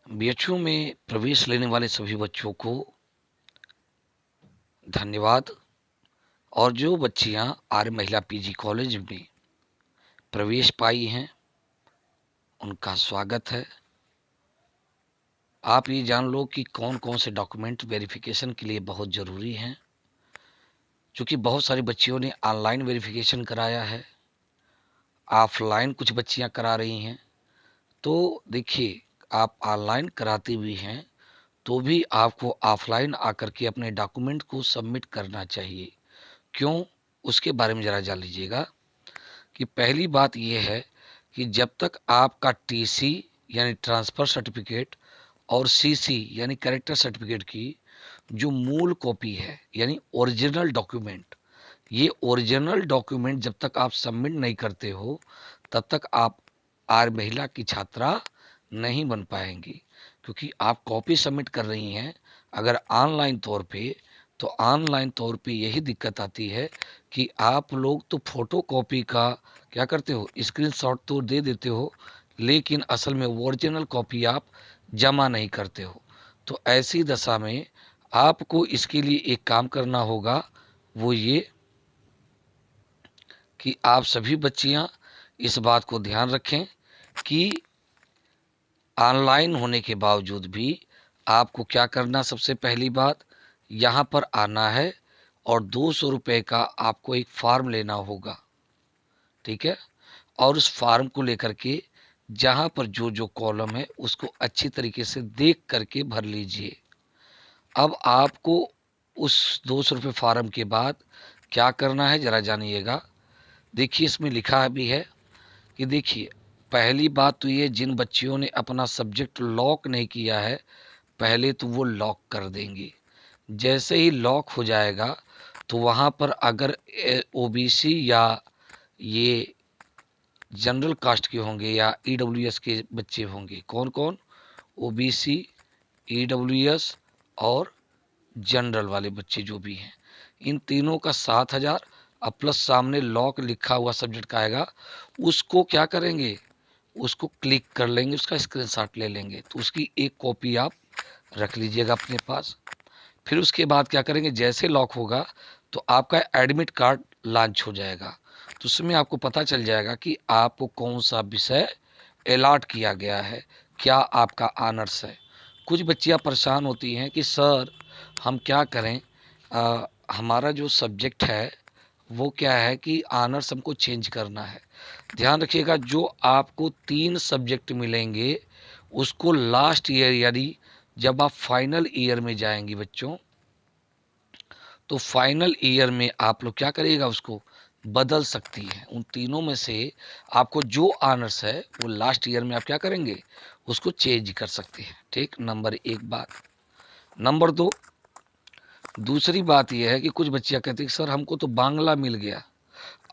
BHU में प्रवेश लेने वाले सभी बच्चों को धन्यवाद। और जो बच्चियां आर्य महिला पीजी कॉलेज में प्रवेश पाई हैं उनका स्वागत है। आप ये जान लो कि कौन कौन से डॉक्यूमेंट वेरिफिकेशन के लिए बहुत ज़रूरी हैं। क्योंकि बहुत सारी बच्चियों ने ऑनलाइन वेरिफिकेशन कराया है, ऑफलाइन कुछ बच्चियां करा रही हैं। तो देखिए, आप ऑनलाइन कराती भी हैं तो भी आपको ऑफलाइन आकर के अपने डॉक्यूमेंट को सबमिट करना चाहिए। क्यों, उसके बारे में ज़रा जान लीजिएगा। कि पहली बात यह है कि जब तक आपका टीसी यानी ट्रांसफ़र सर्टिफिकेट और सीसी यानी कैरेक्टर सर्टिफिकेट की जो मूल कॉपी है यानी ओरिजिनल डॉक्यूमेंट, ये ओरिजिनल डॉक्यूमेंट जब तक आप सबमिट नहीं करते हो तब तक आप आर्य महिला की छात्रा नहीं बन पाएंगी। क्योंकि आप कॉपी सबमिट कर रही हैं अगर ऑनलाइन तौर पे, तो ऑनलाइन तौर पे यही दिक्कत आती है कि आप लोग तो फोटो कॉपी का क्या करते हो, स्क्रीनशॉट तो दे देते हो, लेकिन असल में ओरिजिनल कॉपी आप जमा नहीं करते हो। तो ऐसी दशा में आपको इसके लिए एक काम करना होगा, वो ये कि आप सभी बच्चियां इस बात को ध्यान रखें कि ऑनलाइन होने के बावजूद भी आपको क्या करना, सबसे पहली बात यहाँ पर आना है और 200 रुपये का आपको एक फॉर्म लेना होगा। ठीक है, और उस फॉर्म को लेकर के जहाँ पर जो जो कॉलम है उसको अच्छी तरीके से देख करके भर लीजिए। अब आपको उस 200 रुपये फॉर्म के बाद क्या करना है ज़रा जानिएगा। देखिए, इसमें लिखा भी है कि देखिए, पहली बात तो ये, जिन बच्चियों ने अपना सब्जेक्ट लॉक नहीं किया है पहले तो वो लॉक कर देंगे। जैसे ही लॉक हो जाएगा तो वहाँ पर अगर ओबीसी या ये जनरल कास्ट के होंगे या ईडब्ल्यूएस के बच्चे होंगे, कौन कौन, ओबीसी, ईडब्ल्यूएस और जनरल वाले बच्चे जो भी हैं, इन तीनों का 7,000 और प्लस सामने लॉक लिखा हुआ सब्जेक्ट का आएगा। उसको क्या करेंगे, उसको क्लिक कर लेंगे, उसका स्क्रीनशॉट ले लेंगे, तो उसकी एक कॉपी आप रख लीजिएगा अपने पास। फिर उसके बाद क्या करेंगे, जैसे लॉक होगा तो आपका एडमिट कार्ड लॉन्च हो जाएगा। तो उसमें आपको पता चल जाएगा कि आपको कौन सा विषय अलॉट किया गया है, क्या आपका ऑनर्स है। कुछ बच्चियां परेशान होती हैं कि सर हम क्या करें, हमारा जो सब्जेक्ट है वो क्या है कि ऑनर्स हमको चेंज करना है। ध्यान रखिएगा, जो आपको 3 सब्जेक्ट मिलेंगे उसको लास्ट ईयर यानी जब आप फाइनल ईयर में जाएंगी बच्चों, तो फाइनल ईयर में आप लोग क्या करिएगा, उसको बदल सकती हैं। उन तीनों में से आपको जो ऑनर्स है वो लास्ट ईयर में आप क्या करेंगे, उसको चेंज कर सकते हैं। ठीक, नंबर एक बात। नंबर दो, दूसरी बात यह है कि कुछ बच्चियां कहती हैं सर हमको तो बांग्ला मिल गया।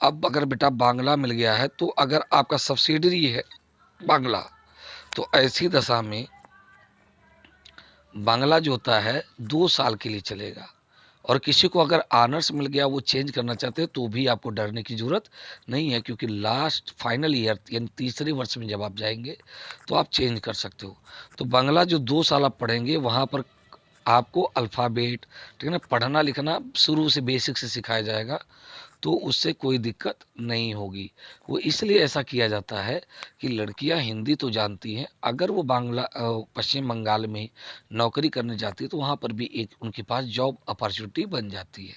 अब अगर बेटा बांग्ला मिल गया है तो अगर आपका सब्सिडरी है बांग्ला, तो ऐसी दशा में बांग्ला जो होता है 2 साल के लिए चलेगा। और किसी को अगर ऑनर्स मिल गया वो चेंज करना चाहते हैं तो भी आपको डरने की ज़रूरत नहीं है, क्योंकि लास्ट फाइनल ईयर यानी तीसरे वर्ष में जब आप जाएंगे तो आप चेंज कर सकते हो। तो बांग्ला जो 2 साल आप पढ़ेंगे वहाँ पर आपको अल्फ़ाबेट, ठीक है ना, पढ़ना लिखना शुरू से बेसिक से सिखाया जाएगा, तो उससे कोई दिक्कत नहीं होगी। वो इसलिए ऐसा किया जाता है कि लड़कियां हिंदी तो जानती हैं, अगर वो पश्चिम बंगाल में नौकरी करने जाती है तो वहाँ पर भी एक उनके पास जॉब अपॉर्चुनिटी बन जाती है।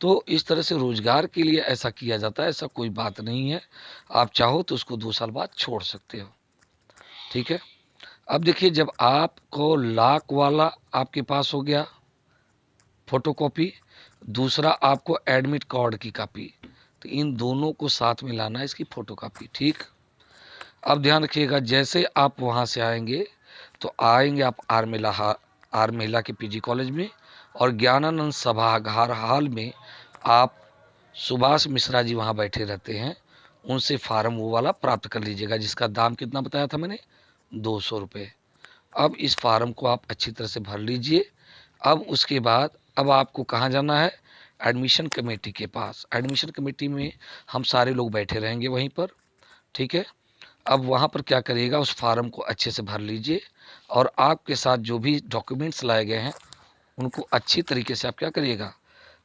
तो इस तरह से रोजगार के लिए ऐसा किया जाता है, ऐसा कोई बात नहीं है। आप चाहो तो उसको 2 साल बाद छोड़ सकते हो। ठीक है, अब देखिए, जब आपको लाख वाला आपके पास हो गया फोटोकॉपी, दूसरा आपको एडमिट कार्ड की कॉपी, तो इन दोनों को साथ में लाना है, इसकी फोटोकॉपी। ठीक, अब ध्यान रखिएगा, जैसे आप वहाँ से आएंगे तो आएंगे आप आर महिला के पीजी कॉलेज में, और ज्ञानानंद सभागार हॉल में आप सुभाष मिश्रा जी वहाँ बैठे रहते हैं, उनसे फार्म वो वाला प्राप्त कर लीजिएगा जिसका दाम कितना बताया था मैंने, 200 रुपये। अब इस फार्म को आप अच्छी तरह से भर लीजिए। अब उसके बाद अब आपको कहाँ जाना है, एडमिशन कमेटी के पास। एडमिशन कमेटी में हम सारे लोग बैठे रहेंगे वहीं पर। ठीक है, अब वहाँ पर क्या करिएगा, उस फार्म को अच्छे से भर लीजिए और आपके साथ जो भी डॉक्यूमेंट्स लाए गए हैं उनको अच्छी तरीके से आप क्या करिएगा,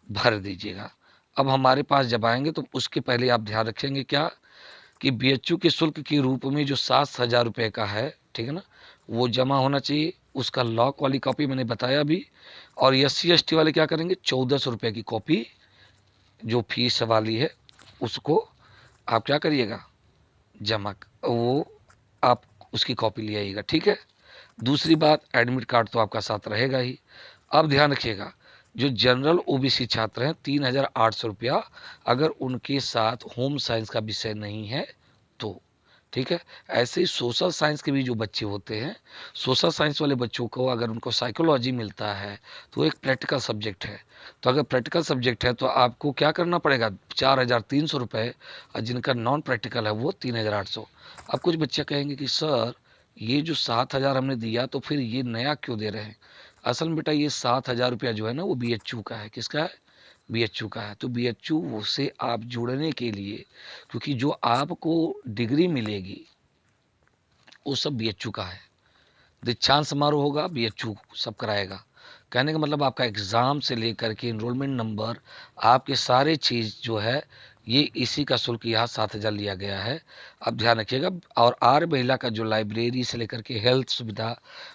भर दीजिएगा। अब हमारे पास जब आएंगे तो उसके पहले आप ध्यान रखेंगे क्या कि बीएचयू के शुल्क के रूप में जो 7,000 रुपये का है, ठीक है ना, वो जमा होना चाहिए। उसका लॉक वाली कॉपी मैंने बताया भी। और SC ST वाले क्या करेंगे, 1400 रुपये की कॉपी जो फीस वाली है उसको आप क्या करिएगा, जमा वो आप उसकी कॉपी ले आइएगा, ठीक है। दूसरी बात, एडमिट कार्ड तो आपका साथ रहेगा ही। अब ध्यान रखिएगा, जो जनरल ओबीसी छात्र हैं 3,800 रुपया, अगर उनके साथ होम साइंस का विषय नहीं है तो, ठीक है। ऐसे ही सोशल साइंस के भी जो बच्चे होते हैं, सोशल साइंस वाले बच्चों को अगर उनको साइकोलॉजी मिलता है तो एक प्रैक्टिकल सब्जेक्ट है। तो अगर प्रैक्टिकल सब्जेक्ट है तो आपको क्या करना पड़ेगा, 4,300 रुपये, और जिनका नॉन प्रैक्टिकल है वो 3,800। अब कुछ बच्चे कहेंगे कि सर ये जो 7,000 हमने दिया तो फिर ये नया क्यों दे रहे हैं। असल में बेटा ये 7,000 रुपया जो है ना वो BHU का है। किसका है, BHU का है। तो BHU से आप जुड़ने के लिए, क्योंकि जो आपको डिग्री मिलेगी वो सब BHU का है। दीक्षांत समारोह होगा, BHU सब कराएगा। कहने का मतलब आपका एग्ज़ाम से लेकर के इनरोलमेंट नंबर, आपके सारे चीज़ जो है ये इसी का शुल्क यहाँ 7,000 लिया गया है। अब ध्यान रखिएगा। और आर महिला का जो लाइब्रेरी से लेकर के हेल्थ सुविधा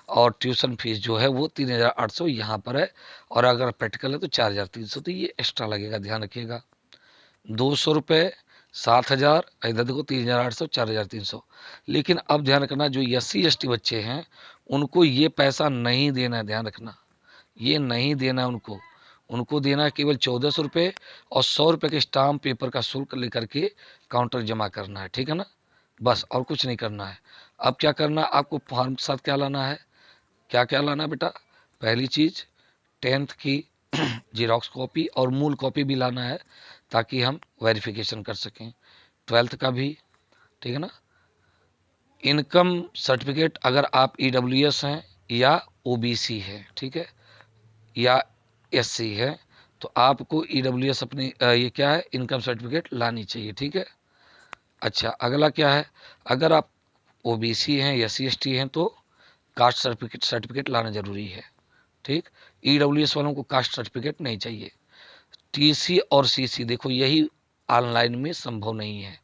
और ट्यूशन फीस जो है वो 3,800 यहाँ पर है। और अगर प्रैक्टिकल है तो 4,300, तो ये एक्स्ट्रा लगेगा, ध्यान रखिएगा। 200 रुपये, 7,000, इधर देखो 3,800, 4,300। लेकिन अब ध्यान रखना, जो SC ST बच्चे हैं उनको ये पैसा नहीं देना है, ध्यान रखना, ये नहीं देना है उनको। उनको देना है केवल 1,400 रुपये और 100 रुपये के स्टाम्प पेपर का शुल्क लेकर के काउंटर जमा करना है, ठीक है ना, बस, और कुछ नहीं करना है। अब क्या करना है, आपको फॉर्म के साथ क्या लाना है, क्या क्या लाना है बेटा। पहली चीज़ 10th की जीरोक्स कॉपी और मूल कॉपी भी लाना है ताकि हम वेरिफिकेशन कर सकें। 12th का भी, ठीक है ना। इनकम सर्टिफिकेट अगर आप EWS हैं या OBC है, ठीक है, या SC है, तो आपको EWS अपनी ये क्या है, इनकम सर्टिफिकेट लानी चाहिए, ठीक है। अच्छा, अगला क्या है, अगर आप OBC हैं या SC ST हैं तो कास्ट सर्टिफिकेट लाना जरूरी है, ठीक। EWS वालों को कास्ट सर्टिफिकेट नहीं चाहिए। TC और CC देखो यही ऑनलाइन में संभव नहीं है,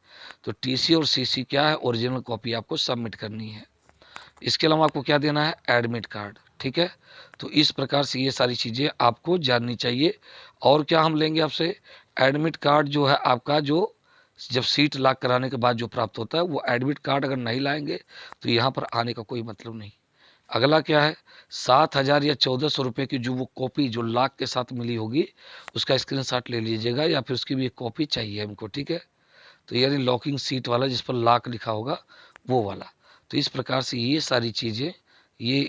तो TC और CC क्या है, ओरिजिनल कॉपी आपको सबमिट करनी है। इसके अलावा आपको क्या देना है, एडमिट कार्ड, ठीक है। तो इस प्रकार से ये सारी चीज़ें आपको जाननी चाहिए। और क्या हम लेंगे आपसे, एडमिट कार्ड जो है आपका, जो जब सीट लॉक कराने के बाद जो प्राप्त होता है, वो एडमिट कार्ड अगर नहीं लाएंगे तो यहाँ पर आने का कोई मतलब नहीं। अगला क्या है, 7,000 या 1,400 रुपये की जो वो कॉपी जो लाख के साथ मिली होगी उसका स्क्रीनशॉट ले लीजिएगा, या फिर उसकी भी एक कॉपी चाहिए हमको, ठीक है। तो यानी लॉकिंग सीट वाला जिस पर लाख लिखा होगा वो वाला। तो इस प्रकार से ये सारी चीज़ें, ये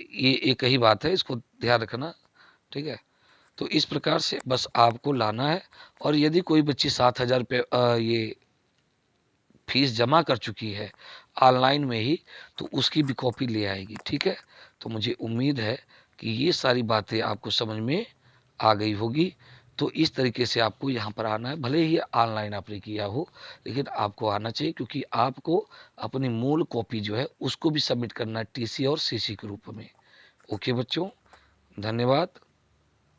एक ही बात है, इसको ध्यान रखना, ठीक है। तो इस प्रकार से बस आपको लाना है। और यदि कोई बच्ची 7,000 रुपये ये फीस जमा कर चुकी है ऑनलाइन में ही, तो उसकी भी कॉपी ले आएगी, ठीक है। तो मुझे उम्मीद है कि ये सारी बातें आपको समझ में आ गई होगी। तो इस तरीके से आपको यहाँ पर आना है, भले ही ऑनलाइन आपने किया हो लेकिन आपको आना चाहिए, क्योंकि आपको अपनी मूल कॉपी जो है उसको भी सबमिट करना है TC और CC के रूप में। ओके बच्चों, धन्यवाद।